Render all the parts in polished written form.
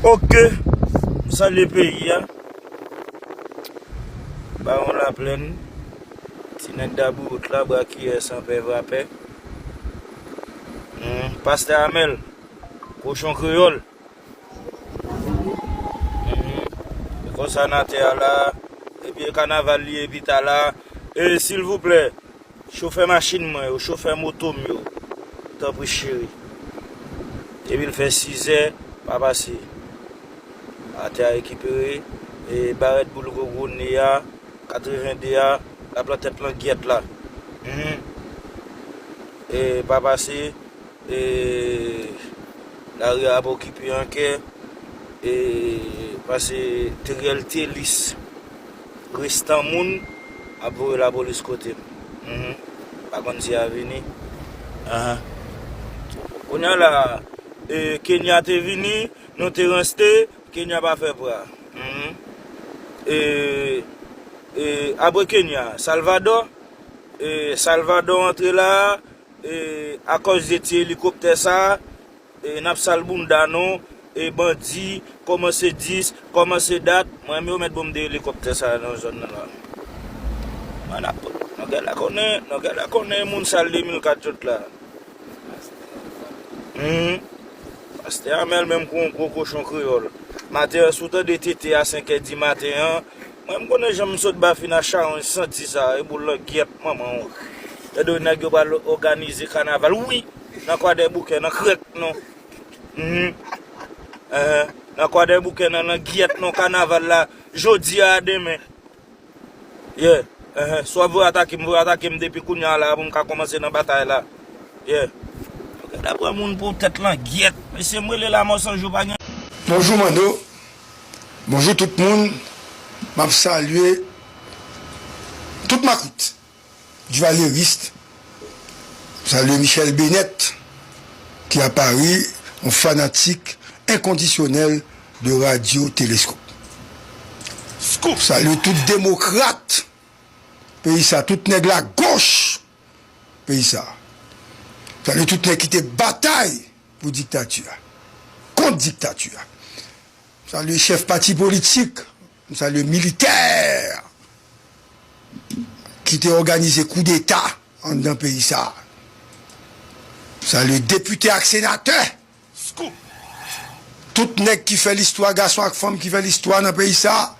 Ok, salut pays, hein. Bah on la plaine. Tinet d'abou là, bras qui est sans peur vapeur. Pasteur Amel, cochon créole. Comme ça, là, et puis carnaval lié vite là. Et s'il vous plaît, chauffeur machine, moi, chauffeur moto, t'as pris chéri. Et puis il fait 6 heures, pas passer. À terre récupéré, et barrette pour le gros néa, 80 DA, la plate plan guette là. Et pas passer, et la rue a occupé un quai, et passer réalité lisse. Restant moun, a pour la police côté. Par contre, si a venu. On a là, Kenya te venu, nous te resté. Kenya pas fait pour. Après Kenya, Salvador entre là, à cause de cet hélicoptère ça, n'a pas bunda non, et bandit, comment c'est 10, comment c'est date, moi je mettre bombe de hélicoptère ça dans la zone là. Nous connaît moun sal 2004 là. Pasteur Amel même gros cochon créole. Matin, sous de TT à 5h du matin, moi je connais jamais saute bafine à Charon, senti ça, et pour le guette, maman. Et donc, nous avons organisé le carnaval. Oui, nous avons des bouquets, nous avons non. Nous avons des bouquets, nous avons guette, nous carnaval là, jeudi à demain. Yeah. Soit vous attaquez depuis qu'on a là, pour commencer dans la bataille là. Yeah. D'après mon pour tête là, guette. Mais c'est moi là, moi sans jour pas. Bonjour Mando, bonjour tout le monde, je salue toute ma coute du valériste, je salue Michel Bennett qui à Paris, un fanatique inconditionnel de Radio Télescope. Je salue tout démocrate, pays ça, tout nègre la gauche, pays ça. Je salue tout nègre qui était bataille pour dictature, contre dictature. Salut chef parti politique, salut militaire qui t'a organisé coup d'État dans le pays ça. Salut député et sénateur. Tout nèg qui fait l'histoire, garçon et femme qui fait l'histoire dans le pays ça.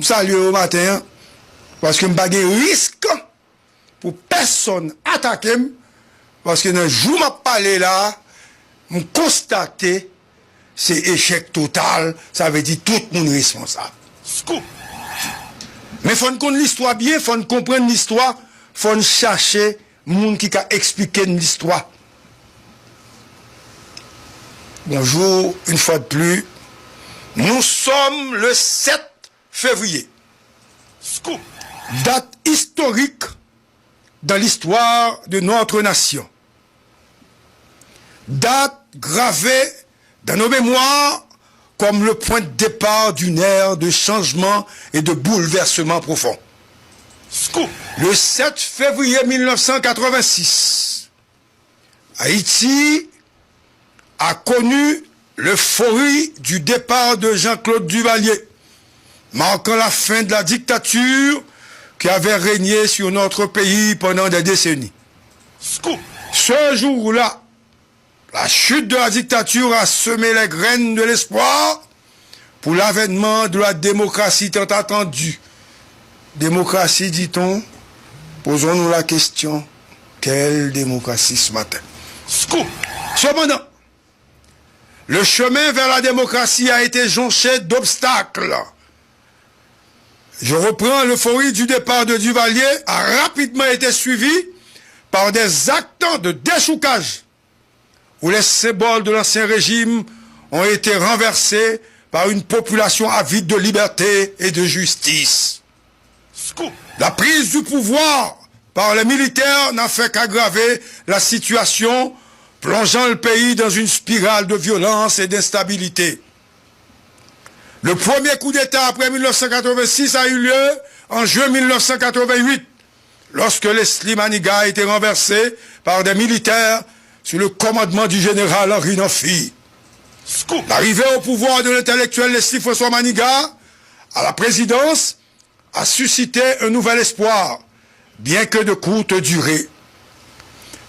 Salut au matin parce que m'pa gen risque pour personne attaquer parce que dans le jour m'a parlé là, me constater c'est échec total, ça veut dire tout le monde responsable. Mais il faut qu'on l'histoire bien, il faut comprendre l'histoire, il faut chercher le monde qui a expliqué l'histoire. Bonjour, une fois de plus, nous sommes le 7 février. Date historique dans l'histoire de notre nation. Date gravée dans nos mémoires comme le point de départ d'une ère de changement et de bouleversement profond. Le 7 février 1986, Haïti a connu l'euphorie du départ de Jean-Claude Duvalier, marquant la fin de la dictature qui avait régné sur notre pays pendant des décennies. Ce jour-là, la chute de la dictature a semé les graines de l'espoir pour l'avènement de la démocratie tant attendue. Démocratie, dit-on, posons-nous la question, quelle démocratie ce matin? Cependant, le chemin vers la démocratie a été jonché d'obstacles. Je reprends, l'euphorie du départ de Duvalier a rapidement été suivie par des actes de déchoucage où les symboles de l'ancien régime ont été renversés par une population avide de liberté et de justice. La prise du pouvoir par les militaires n'a fait qu'aggraver la situation, plongeant le pays dans une spirale de violence et d'instabilité. Le premier coup d'État après 1986 a eu lieu en juin 1988, lorsque Leslie Maniga a été renversé par des militaires sous le commandement du général Henri Nafi. L'arrivée au pouvoir de l'intellectuel Leslie François Manigat à la présidence a suscité un nouvel espoir, bien que de courte durée.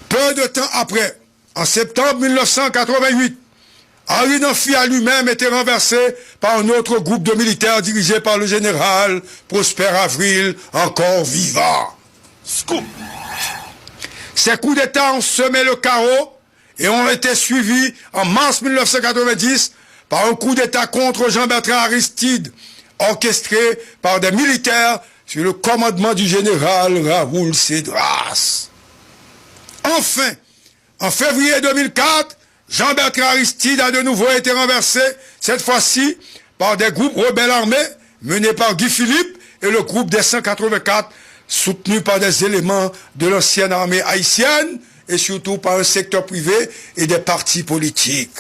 Peu de temps après, en septembre 1988, Henri Namphy lui-même était renversé par un autre groupe de militaires dirigé par le général Prosper Avril, encore vivant. Ces coups d'État ont semé le chaos et ont été suivis en mars 1990 par un coup d'État contre Jean-Bertrand Aristide, orchestré par des militaires sous le commandement du général Raoul Cédras. Enfin, en février 2004, Jean-Bertrand Aristide a de nouveau été renversé, cette fois-ci par des groupes rebelles armés menés par Guy Philippe et le groupe des 184, soutenu par des éléments de l'ancienne armée haïtienne et surtout par un secteur privé et des partis politiques.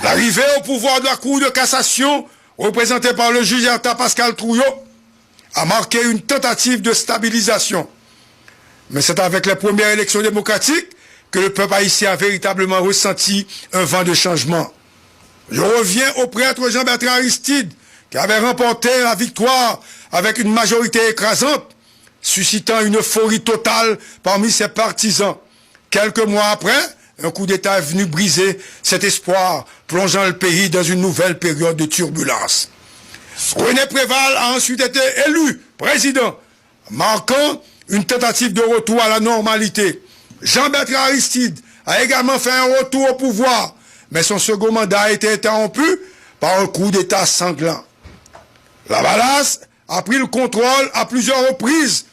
L'arrivée au pouvoir de la Cour de cassation, représentée par le juge Erta Pascal Trouillot, a marqué une tentative de stabilisation. Mais c'est avec les premières élections démocratiques que le peuple haïtien a véritablement ressenti un vent de changement. Je reviens au prêtre Jean-Bertrand Aristide, qui avait remporté la victoire avec une majorité écrasante, suscitant une euphorie totale parmi ses partisans. Quelques mois après, un coup d'État est venu briser cet espoir, plongeant le pays dans une nouvelle période de turbulence. René Préval a ensuite été élu président, marquant une tentative de retour à la normalité. Jean-Bertrand Aristide a également fait un retour au pouvoir, mais son second mandat a été interrompu par un coup d'État sanglant. La Valace a pris le contrôle à plusieurs reprises,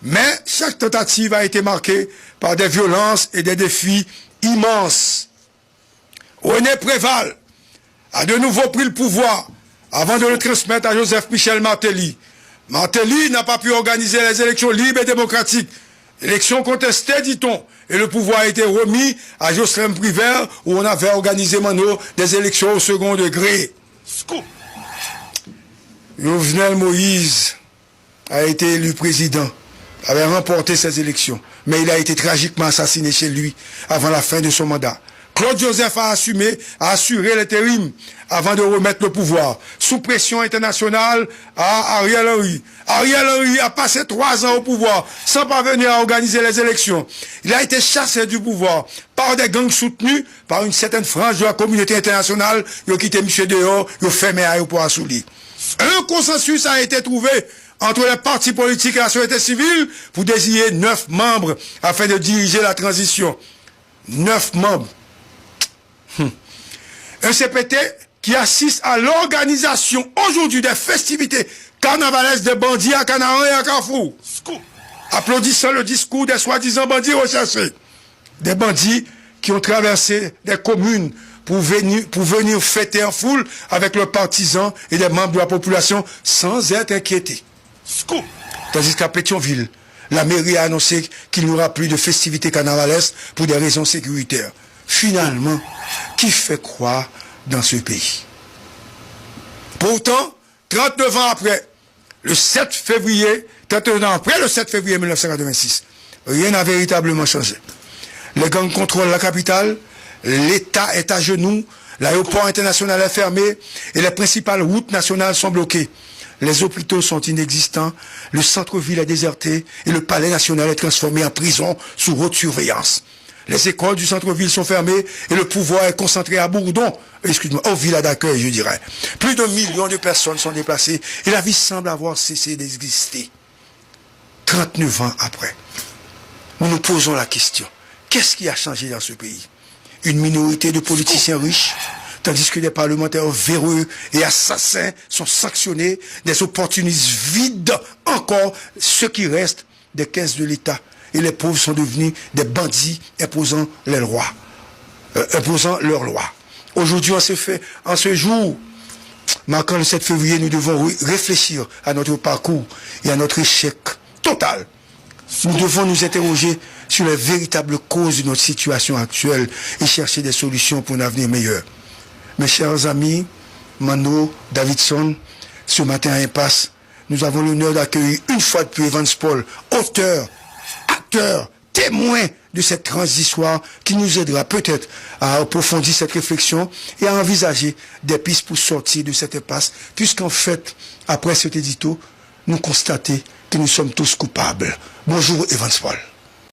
mais chaque tentative a été marquée par des violences et des défis immenses. René Préval a de nouveau pris le pouvoir avant de le transmettre à Joseph Michel Martelly. Martelly n'a pas pu organiser les élections libres et démocratiques. Élections contestées, dit-on, et le pouvoir a été remis à Jocelyn Privert, où on avait organisé Mano des élections au second degré. Jovenel Moïse a été élu président, avait remporté ces élections, mais il a été tragiquement assassiné chez lui avant la fin de son mandat. Claude Joseph a assuré l'intérim avant de remettre le pouvoir, sous pression internationale à Ariel Henry. Ariel Henry a passé 3 ans au pouvoir sans parvenir à organiser les élections. Il a été chassé du pouvoir par des gangs soutenus par une certaine frange de la communauté internationale. Ils ont quitté M. dehors, ils ont fermé l'aéroport à Souli. Un consensus a été trouvé entre les partis politiques et la société civile pour désigner 9 membres afin de diriger la transition. 9 membres. Un CPT qui assiste à l'organisation aujourd'hui des festivités carnavalesques de bandits à Canaran et à Carrefour, applaudissant le discours des soi-disant bandits recherchés. Des bandits qui ont traversé des communes pour venir fêter en foule avec leurs partisans et des membres de la population sans être inquiétés. Tandis qu'à Pétionville, la mairie a annoncé qu'il n'y aura plus de festivités carnavalesques pour des raisons sécuritaires. Finalement, qui fait quoi dans ce pays? Pourtant, 39 ans après, le 7 février 1986, rien n'a véritablement changé. Les gangs contrôlent la capitale, l'État est à genoux, l'aéroport international est fermé et les principales routes nationales sont bloquées. Les hôpitaux sont inexistants, le centre-ville est déserté et le palais national est transformé en prison sous haute surveillance. Les écoles du centre-ville sont fermées et le pouvoir est concentré à Bourdon, aux villas d'accueil, je dirais. Plus de millions de personnes sont déplacées et la vie semble avoir cessé d'exister. 39 ans après, nous nous posons la question, qu'est-ce qui a changé dans ce pays? Une minorité de politiciens riches, tandis que des parlementaires véreux et assassins sont sanctionnés, des opportunistes vides encore ce qui reste des caisses de l'État. Et les pauvres sont devenus des bandits imposant leurs lois. Aujourd'hui, en ce jour, marquant le 7 février, nous devons réfléchir à notre parcours et à notre échec total. Nous devons nous interroger sur les véritables causes de notre situation actuelle et chercher des solutions pour un avenir meilleur. Mes chers amis, Mano, Davidson, ce matin à Impasse, nous avons l'honneur d'accueillir une fois de plus Evans Paul, auteur, acteur, témoin de cette transitoire qui nous aidera peut-être à approfondir cette réflexion et à envisager des pistes pour sortir de cette impasse, puisqu'en fait, après cet édito, nous constatons que nous sommes tous coupables. Bonjour Evans Paul.